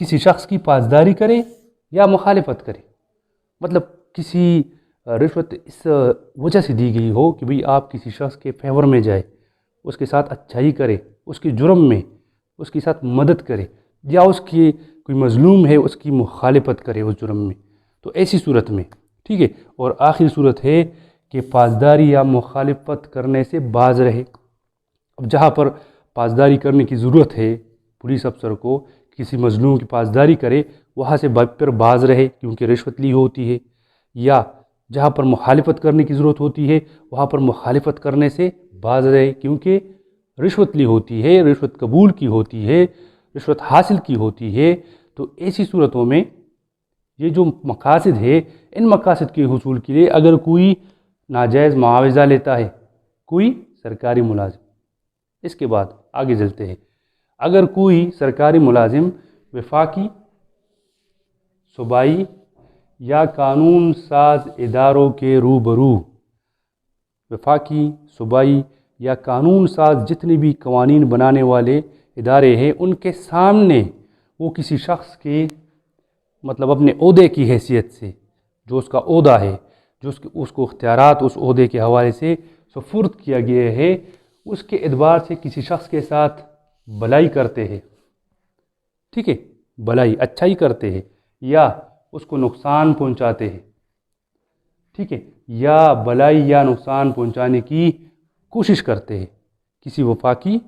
کسی شخص کی پاسداری کرے یا مخالفت کرے، مطلب کسی رشوت اس وجہ سے دی گئی ہو کہ بھئی آپ کسی شخص کے فیور میں جائے، اس کے ساتھ اچھائی کرے، اس کے جرم میں اس کے ساتھ مدد کرے، یا اس کی کوئی مظلوم ہے اس کی مخالفت کرے اس جرم میں، تو ایسی صورت میں ٹھیک ہے۔ اور آخری صورت ہے کہ پاسداری یا مخالفت کرنے سے باز رہے۔ اب جہاں پر پاسداری کرنے کی ضرورت ہے پولیس افسر کو، کسی مظلوم کی پاسداری کرے، وہاں سے پھر باز رہے کیونکہ رشوت لی ہوتی ہے، یا جہاں پر مخالفت کرنے کی ضرورت ہوتی ہے وہاں پر مخالفت کرنے سے باز رہے کیونکہ رشوت لی ہوتی ہے، رشوت قبول کی ہوتی ہے، رشوت حاصل کی ہوتی ہے۔ تو ایسی صورتوں میں یہ جو مقاصد ہے، ان مقاصد کے حصول کے لیے اگر کوئی ناجائز معاوضہ لیتا ہے، کوئی سرکاری ملازم، اس کے بعد آگے چلتے ہیں، اگر کوئی سرکاری ملازم وفاقی، صوبائی یا قانون ساز اداروں کے روبرو، وفاقی، صوبائی یا قانون ساز جتنے بھی قوانین بنانے والے ادارے ہیں ان کے سامنے وہ کسی شخص کے مطلب اپنے عہدے کی حیثیت سے، جو اس کا عہدہ ہے، جو اس کو اختیارات اس عہدے کے حوالے سے سپرد کیا گیا ہے، اس کے اعتبار سے کسی شخص کے ساتھ بھلائی کرتے ہیں، ٹھیک ہے، بھلائی اچھائی کرتے ہیں، یا اس کو نقصان پہنچاتے ہیں، ٹھیک ہے، یا بھلائی یا نقصان پہنچانے کی کوشش کرتے ہیں، کسی وفاقی،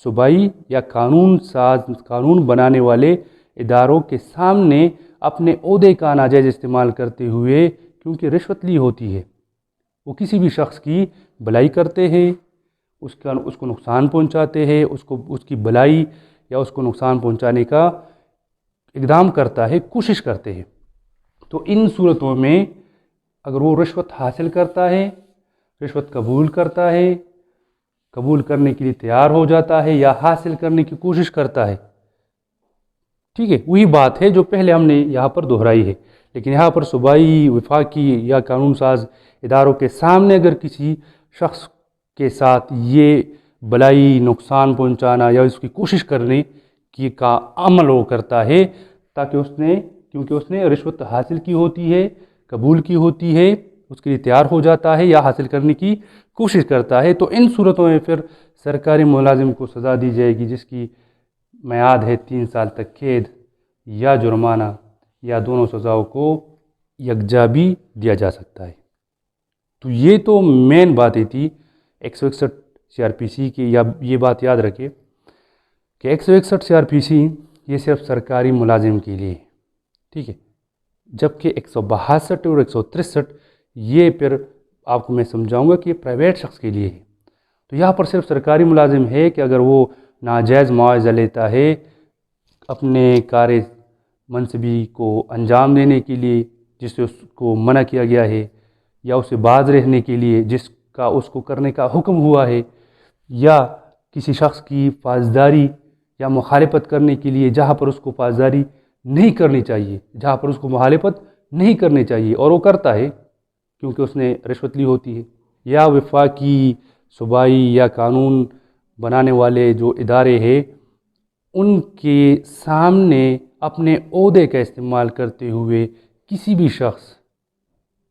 صوبائی یا قانون بنانے والے اداروں کے سامنے اپنے عہدے کا ناجائز استعمال کرتے ہوئے، کیونکہ رشوت لی ہوتی ہے، وہ کسی بھی شخص کی بھلائی کرتے ہیں، اس کو نقصان پہنچاتے ہیں، اس کی بھلائی یا اس کو نقصان پہنچانے کا اقدام کرتا ہے، کوشش کرتے ہیں۔ تو ان صورتوں میں اگر وہ رشوت حاصل کرتا ہے، رشوت قبول کرتا ہے، قبول کرنے کے لیے تیار ہو جاتا ہے، یا حاصل کرنے کی کوشش کرتا ہے، ٹھیک ہے، وہی بات ہے جو پہلے ہم نے یہاں پر دہرائی ہے، لیکن یہاں پر صوبائی، وفاقی یا قانون ساز اداروں کے سامنے اگر کسی شخص کے ساتھ یہ بھلائی، نقصان پہنچانا یا اس کی کوشش کرنے کی کا عمل وہ کرتا ہے، کیونکہ اس نے رشوت حاصل کی ہوتی ہے، قبول کی ہوتی ہے، اس کے لیے تیار ہو جاتا ہے یا حاصل کرنے کی کوشش کرتا ہے، تو ان صورتوں میں پھر سرکاری ملازم کو سزا دی جائے گی جس کی میعاد ہے 3 سال تک قید یا جرمانہ، یا دونوں سزاؤں کو یکجا بھی دیا جا سکتا ہے۔ تو یہ تو مین باتیں تھی 161 CRPC کی، یا یہ بات یاد رکھے کہ 161 CRPC یہ صرف سرکاری ملازم کے لیے ہے، ٹھیک ہے، جبکہ 162 اور 163 یہ پھر آپ کو میں سمجھاؤں گا کہ یہ پرائیویٹ شخص کے لیے ہے۔ تو یہاں پر صرف سرکاری ملازم ہے کہ اگر وہ ناجائز معاوضہ لیتا ہے اپنے کار منصبی کو انجام دینے کے لیے جس سے اس کو منع کیا گیا ہے، یا اسے باز رہنے کے لیے جس کا اس کو کرنے کا حکم ہوا ہے، یا کسی شخص کی پاسداری یا مخالفت کرنے کے لیے جہاں پر اس کو پاسداری نہیں کرنی چاہیے، جہاں پر اس کو مخالفت نہیں کرنی چاہیے اور وہ کرتا ہے کیونکہ اس نے رشوت لی ہوتی ہے، یا وفاقی، صوبائی یا قانون بنانے والے جو ادارے ہیں ان کے سامنے اپنے عہدے کا استعمال کرتے ہوئے کسی بھی شخص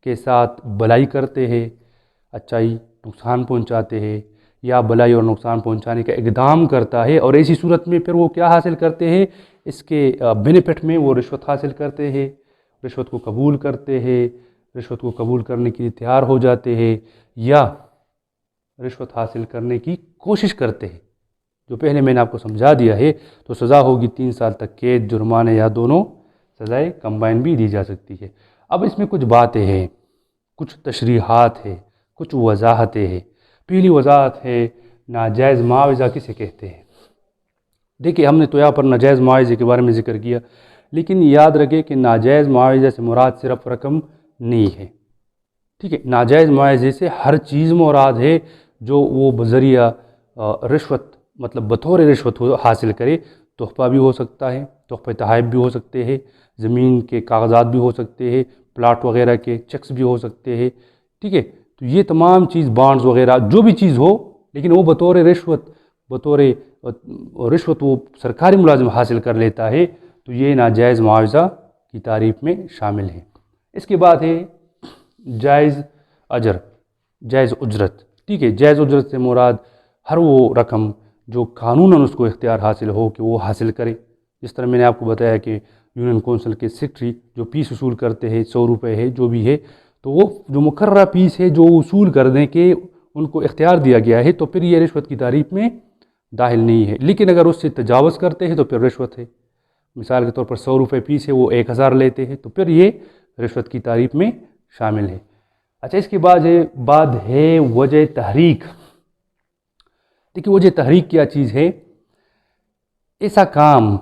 کے ساتھ بھلائی کرتے ہیں، اچھائی، نقصان پہنچاتے ہیں، یا بھلائی اور نقصان پہنچانے کا اقدام کرتا ہے، اور ایسی صورت میں پھر وہ کیا حاصل کرتے ہیں، اس کے بینیفٹ میں وہ رشوت حاصل کرتے ہیں، رشوت کو قبول کرتے ہیں، رشوت کو قبول کرنے کے لیے تیار ہو جاتے ہیں، یا رشوت حاصل کرنے کی کوشش کرتے ہیں، جو پہلے میں نے آپ کو سمجھا دیا ہے۔ تو سزا ہوگی 3 سال تک قید، جرمانہ، یا دونوں سزائیں کمبائن بھی دی جا سکتی ہے۔ اب اس میں کچھ باتیں ہیں، کچھ تشریحات ہیں، کچھ وضاحتیں ہیں۔ پہلی وضاحت ہے ناجائز معاوضہ کسے کہتے ہیں۔ دیکھیں ہم نے تو یہاں پر ناجائز معاوضے کے بارے میں ذکر کیا، لیکن یاد رکھیں کہ ناجائز معاوضے سے مراد صرف رقم نہیں ہے، ٹھیک ہے، ناجائز معاوضے سے ہر چیز مراد ہے جو وہ بذریعہ رشوت، مطلب بطور رشوت حاصل کرے۔ تحفہ بھی ہو سکتا ہے، تحفہ تحائف بھی ہو سکتے ہیں، زمین کے کاغذات بھی ہو سکتے ہیں، پلاٹ وغیرہ کے چیکس بھی ہو سکتے ہیں، ٹھیک ہے، تو یہ تمام چیز، بانڈز وغیرہ جو بھی چیز ہو، لیکن وہ بطور رشوت وہ سرکاری ملازم حاصل کر لیتا ہے، تو یہ ناجائز معاوضہ کی تعریف میں شامل ہے۔ اس کے بعد ہے جائز اجر، جائز اجرت، ٹھیک ہے۔ جائز اجرت سے مراد ہر وہ رقم جو قانوناً اس کو اختیار حاصل ہو کہ وہ حاصل کرے۔ جس طرح میں نے آپ کو بتایا کہ یونین کونسل کے سیکرٹری جو فیس وصول کرتے ہیں 100 روپے ہے جو بھی ہے، تو وہ جو مقررہ فیس ہے جو وصول کر دیں کہ ان کو اختیار دیا گیا ہے، تو پھر یہ رشوت کی تعریف میں داخل نہیں ہے۔ لیکن اگر اس سے تجاوز کرتے ہیں تو پھر رشوت ہے۔ مثال کے طور پر 100 روپے فیس ہے، وہ 1000 لیتے ہیں، تو پھر یہ رشوت کی تعریف میں شامل ہے۔ اچھا، اس کے بعد ہے وجہ تحریک۔ دیکھیے وجہ تحریک کیا چیز ہے؟ ایسا کام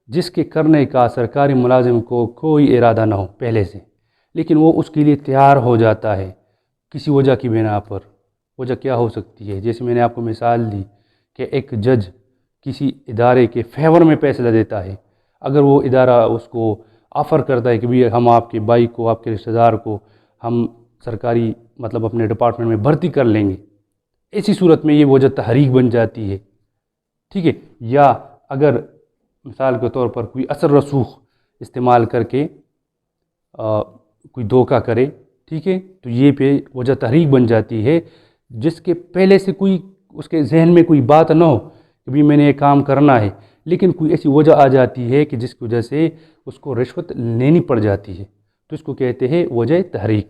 جس کے کرنے کا سرکاری ملازم کو کوئی ارادہ نہ ہو پہلے سے، لیکن وہ اس کے لیے تیار ہو جاتا ہے کسی وجہ کی بنا پر۔ وجہ کیا ہو سکتی ہے؟ جیسے میں نے آپ کو مثال دی کہ ایک جج کسی ادارے کے فیور میں فیصلہ دیتا ہے۔ اگر وہ ادارہ اس کو آفر کرتا ہے کہ بھی ہم آپ کے بھائی کو، آپ کے رشتہ دار کو ہم سرکاری اپنے ڈپارٹمنٹ میں بھرتی کر لیں گے، ایسی صورت میں یہ وجہ تحریک بن جاتی ہے، ٹھیک ہے۔ یا اگر مثال کے طور پر کوئی اثر رسوخ استعمال کر کے کوئی دھوکہ کرے، ٹھیک ہے، تو یہ پہ وجہ تحریک بن جاتی ہے، جس کے پہلے سے کوئی اس کے ذہن میں کوئی بات نہ ہو کہ بھی میں نے یہ کام کرنا ہے، لیکن کوئی ایسی وجہ آ جاتی ہے کہ جس کی وجہ سے اس کو رشوت لینی پڑ جاتی ہے، تو اس کو کہتے ہیں وجہ تحریک۔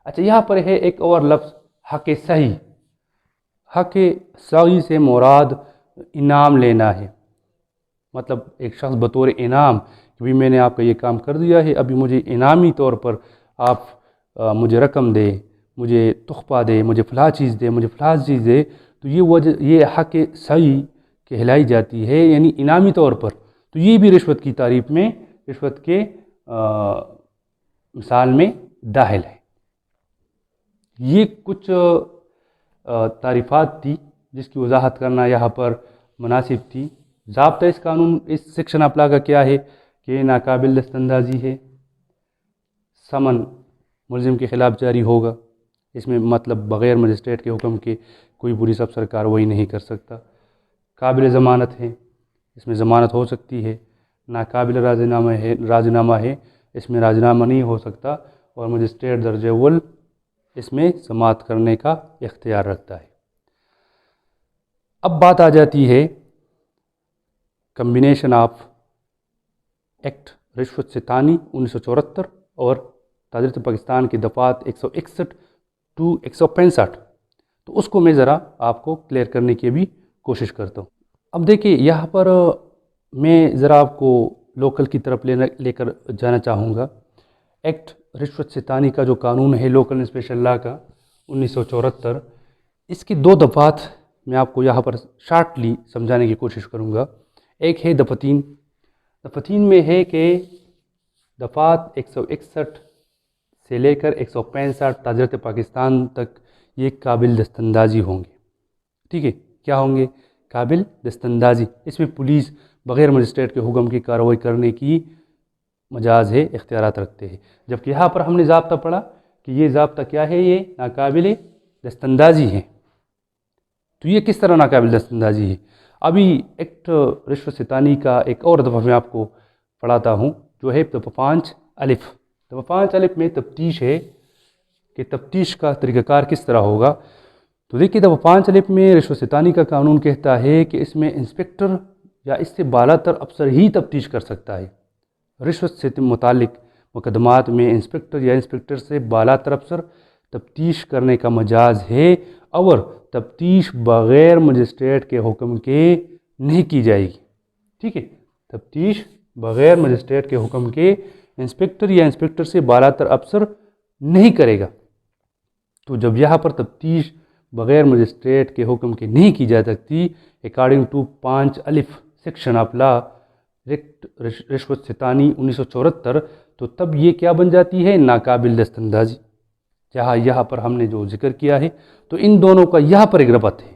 اچھا، یہاں پر ہے ایک اور لفظ حق صحیح۔ حق صحیح سے مراد انعام لینا ہے، ایک شخص بطور انعام کہ بھی میں نے آپ کا یہ کام کر دیا ہے، ابھی مجھے انعامی طور پر آپ مجھے رقم دے، مجھے تحفہ دے، مجھے فلاں چیز دے، مجھے فلاں چیز دے، تو یہ حق صحیح کہلائی جاتی ہے، یعنی انعامی طور پر۔ تو یہ بھی رشوت کی تعریف میں، رشوت کے مثال میں داخل ہے۔ یہ کچھ تعریفات تھی جس کی وضاحت کرنا یہاں پر مناسب تھی۔ ضابطہ اس سیکشن اپلا کا کیا ہے کہ ناقابل دست اندازی ہے، سمن ملزم کے خلاف جاری ہوگا، اس میں بغیر مجسٹریٹ کے حکم کے کوئی پولیس افسر کارروائی نہیں کر سکتا۔ قابل ضمانت ہے، اس میں ضمانت ہو سکتی ہے۔ ناقابل راضینامہ ہے، اس میں راضینامہ نہیں ہو سکتا، اور مجسٹریٹ درجہ اول اس میں سماعت کرنے کا اختیار رکھتا ہے۔ اب بات آ جاتی ہے کمبینیشن آف ایکٹ رشوت ستانی 1974 اور تاجرت پاکستان کی دفعات 161 to 165، تو اس کو میں ذرا آپ کو کلیئر کرنے کی بھی کوشش کرتا ہوں۔ اب دیکھیں یہاں پر میں ذرا آپ کو لوکل کی طرف لے کر جانا چاہوں گا۔ ایکٹ رشوت ستانی کا جو قانون ہے لوکل اسپیشل لا کا 1974، اس کی 2 دفعات میں آپ کو یہاں پر شارٹلی سمجھانے کی کوشش کروں گا۔ ایک ہے دفعہ 3۔ دفعہ 3 میں ہے کہ دفعات 161 سے لے کر 165 تاجرت پاکستان تک یہ قابل دست اندازی ہوں گے، ٹھیک ہے۔ کیا ہوں گے؟ قابل دست اندازی۔ اس میں پولیس بغیر مجسٹریٹ کے حکم کی کارروائی کرنے کی مجاز ہے، اختیارات رکھتے ہیں۔ جبکہ یہاں پر ہم نے ضابطہ پڑھا کہ یہ ضابطہ کیا ہے؟ یہ ناقابل دست اندازی ہے۔ تو یہ کس طرح ناقابل دست اندازی ہے؟ ابھی ایکٹ رشوت ستانی کا ایک اور دفعہ میں آپ کو پڑھاتا ہوں، جو ہے دفعہ 5 الف۔ دفعہ 5 الف میں تفتیش ہے کہ تفتیش کا طریقہ کار کس طرح ہوگا۔ تو دیکھیے دفعہ 5 الف میں رشوت ستانی کا قانون کہتا ہے کہ اس میں انسپکٹر یا اس سے بالا تر افسر ہی تفتیش کر سکتا ہے۔ رشوت سے متعلق مقدمات میں انسپکٹر یا انسپکٹر سے بالا تر افسر تفتیش کرنے کا مجاز ہے، اور تفتیش بغیر مجسٹریٹ کے حکم کے نہیں کی جائے گی، ٹھیک ہے۔ تفتیش بغیر مجسٹریٹ کے حکم کے انسپکٹر یا انسپکٹر سے بالا تر افسر نہیں کرے گا۔ تو جب یہاں پر تفتیش بغیر مجسٹریٹ کے حکم کے نہیں کی جا سکتی اکارڈنگ ٹو 5 الف سیکشن آف لا ایکٹ رشوت ستانی 1974، تو تب یہ کیا بن جاتی ہے؟ ناقابل دست اندازی۔ جہاں یہاں پر ہم نے جو ذکر کیا ہے، تو ان دونوں کا یہاں پر ایک ربط ہے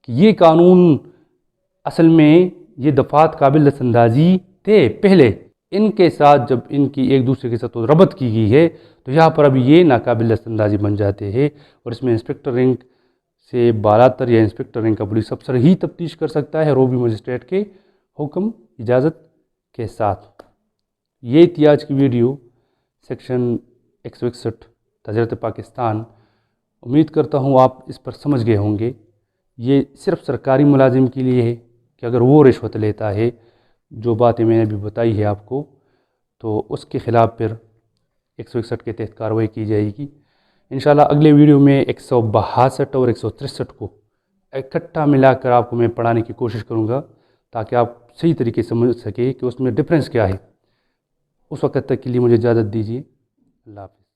کہ یہ قانون اصل میں یہ دفعات قابل دست اندازی تھے پہلے، ان کے ساتھ جب ان کی ایک دوسرے کے ساتھ ربط کی گئی ہے، تو یہاں پر اب یہ ناقابل دست اندازی بن جاتے ہیں، اور اس میں انسپکٹر رینک سے بالا تر یا انسپکٹر رینک کا پولیس افسر ہی تفتیش کر سکتا ہے، اور وہ بھی مجسٹریٹ کے حکم اجازت کے ساتھ یہ تھی آج کی ویڈیو سیکشن 161 تجارت پاکستان. امید کرتا ہوں آپ اس پر سمجھ گئے ہوں گے. یہ صرف سرکاری ملازم کے لیے ہے کہ اگر وہ رشوت لیتا ہے جو باتیں میں نے ابھی بتائی ہے آپ کو تو اس کے خلاف پھر 161 کے تحت کارروائی کی جائے گی. انشاءاللہ اگلے ویڈیو میں 162 اور 163 کو اکٹھا ملا کر آپ کو میں پڑھانے کی کوشش کروں گا تاکہ آپ صحیح طریقے سے سمجھ سکیں کہ اس میں ڈفرینس کیا ہے. اس وقت تک کے لیے مجھے اجازت دیجیے. اللہ حافظ.